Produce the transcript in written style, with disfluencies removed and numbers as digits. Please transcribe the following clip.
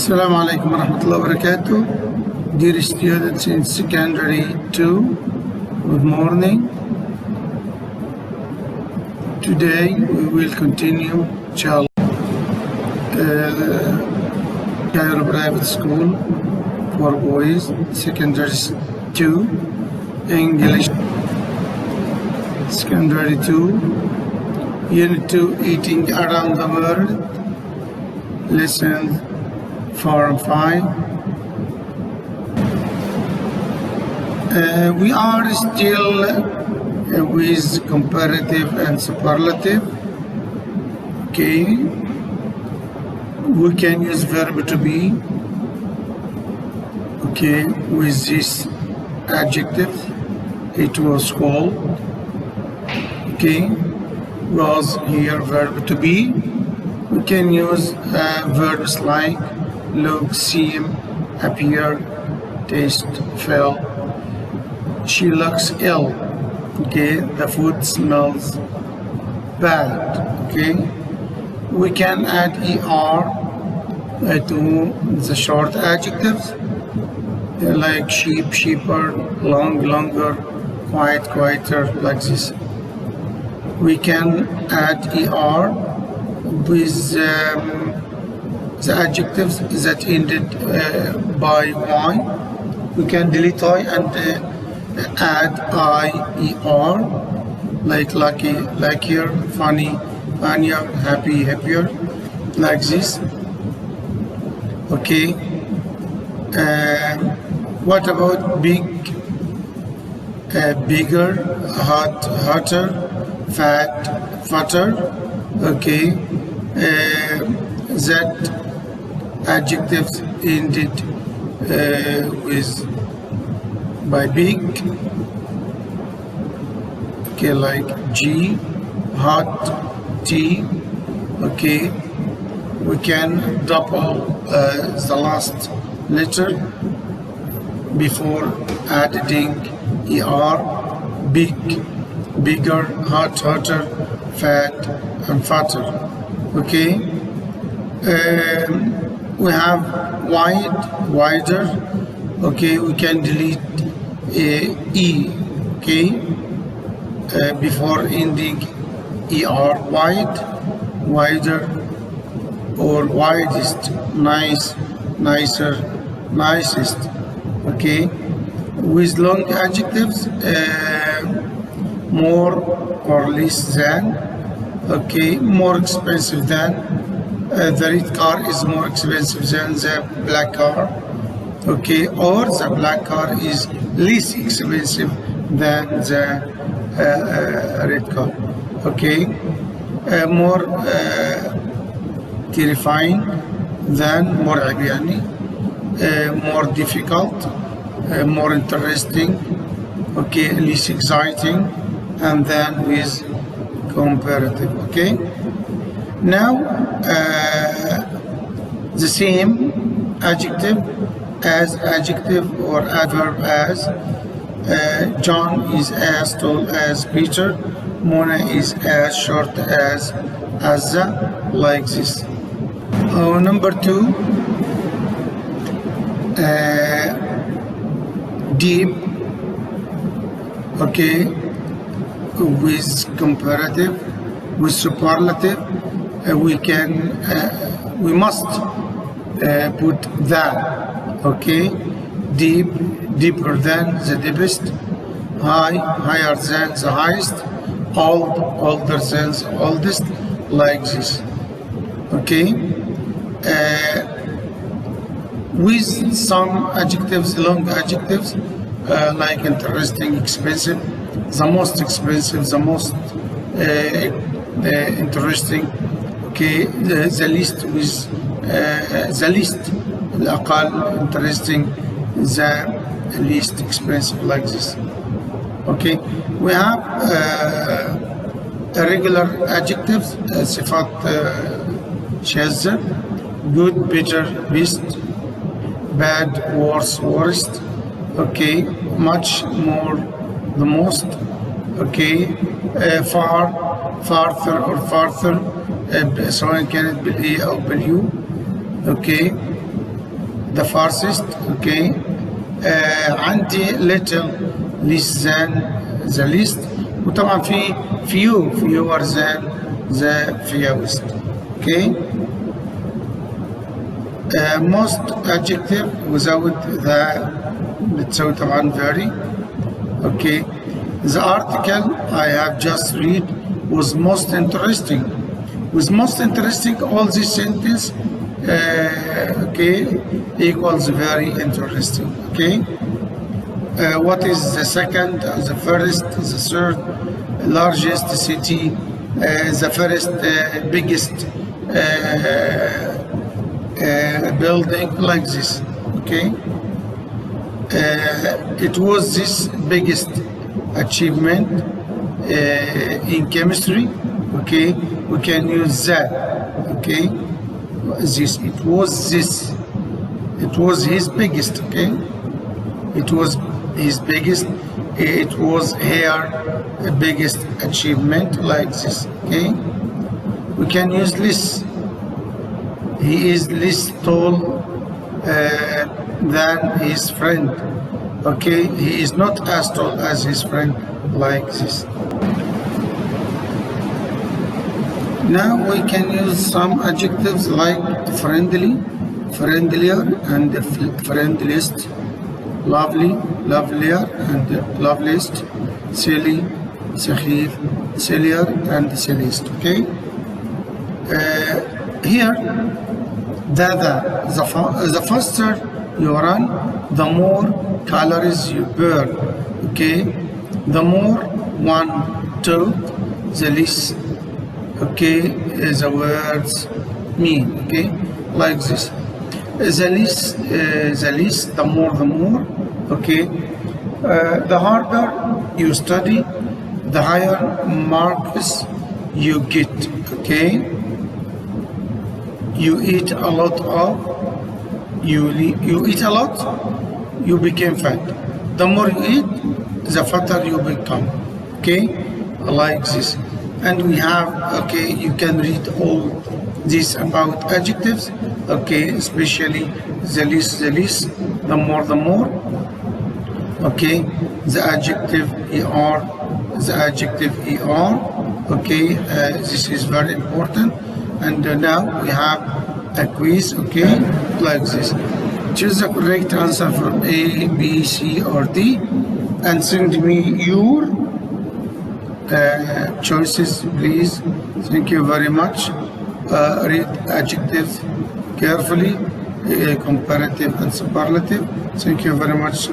Assalamu alaikum warahmatullahi wabarakatuh. Dear students in secondary 2, good morning. Today we will continue inshallah Cairo Private School for Boys, Secondary 2, English, Secondary 2, Unit 2, Eating Around the World, Lesson 4 and 5. We are still with comparative and superlative. Okay, we can use verb to be. Okay, with this adjective, it was called. Okay, was here verb to be. We can use verbs like look, seem, appear, taste, feel. She looks ill. Okay, the food smells bad. Okay, we can add er to the short adjectives like sheep, sheeper, long, longer, quiet, quieter, like this. We can add er with the adjectives that ended by y. We can delete I and add ier, like lucky, luckier, funny, funnier, happy, happier, like this. Okay. What about big, bigger, hot, hotter, fat, fatter? Okay. That adjectives ended with by big. Okay, like G, hot, T. Okay, we can double the last letter before adding er, big, bigger, hot, hotter, fat, and fatter. Okay, we have wide, wider. Okay, we can delete e. Okay, before ending er, wide, wider, or widest, nice, nicer, nicest. Okay, with long adjectives, more or less than. Okay, more expensive than. The red car is more expensive than the black car. Okay, or the black car is less expensive than the red car. Okay, more terrifying than, مرعب يعني, more difficult, more interesting. Okay, less exciting, and then with comparative. Okay, now the same adjective as adjective or adverb as. John is as tall as Peter. Mona is as short as Azza, like this. Number 2, deep. Okay, with comparative, with superlative, we must put the. Okay, deep, deeper than the deepest, high, higher than the highest, old, older than the oldest, like this. Okay, with some adjectives, long adjectives, like interesting, expensive, the most expensive, the most interesting. Okay, the least with the least, الأقل interesting, the least expensive, like this. Okay, we have irregular adjectives, صفات شاذة, good, better, best, bad, worse, worst. Okay, much, more, the most. Okay, far, farther or farther, سواء كانت بالإي أو باليو. Okay, the fastest. Okay. عندي little less than the least وطبعا في fewer than the fewest. Okay. Most adjective without the بتساوي طبعا very. Okay. The article I have just read was most interesting. With most interesting, all this sentence okay equals very interesting. Okay. What is the second, the first, the third largest city, the first biggest building, like this. Okay. It was this biggest achievement in chemistry. Okay, we can use that. Okay, this, it was his biggest. Okay, it was his biggest, it was her biggest achievement, like this. Okay, we can use less. He is less tall than his friend. Okay, he is not as tall as his friend, like this. Now we can use some adjectives like friendly, friendlier, and friendliest, lovely, lovelier, and loveliest, silly, سخيف, sillier, and silliest. Okay. Here, the faster you run, the more calories you burn. Okay. The more one talk, the less. Okay, the words mean. Okay, like this. The least, the more, the more. Okay, the harder you study, the higher marks you get. Okay, you eat a lot of, you eat a lot, you became fat. The more you eat, the fatter you become. Okay, like this. And we have, okay, you can read all this about adjectives. Okay, especially the least, the more, the more. Okay, the adjective er, the adjective er. Okay, this is very important. And now we have a quiz. Okay, like this. Choose the correct answer from A, B, C, or D, and send me your choices, please. Thank you very much. Read adjectives carefully, comparative and superlative. Thank you very much.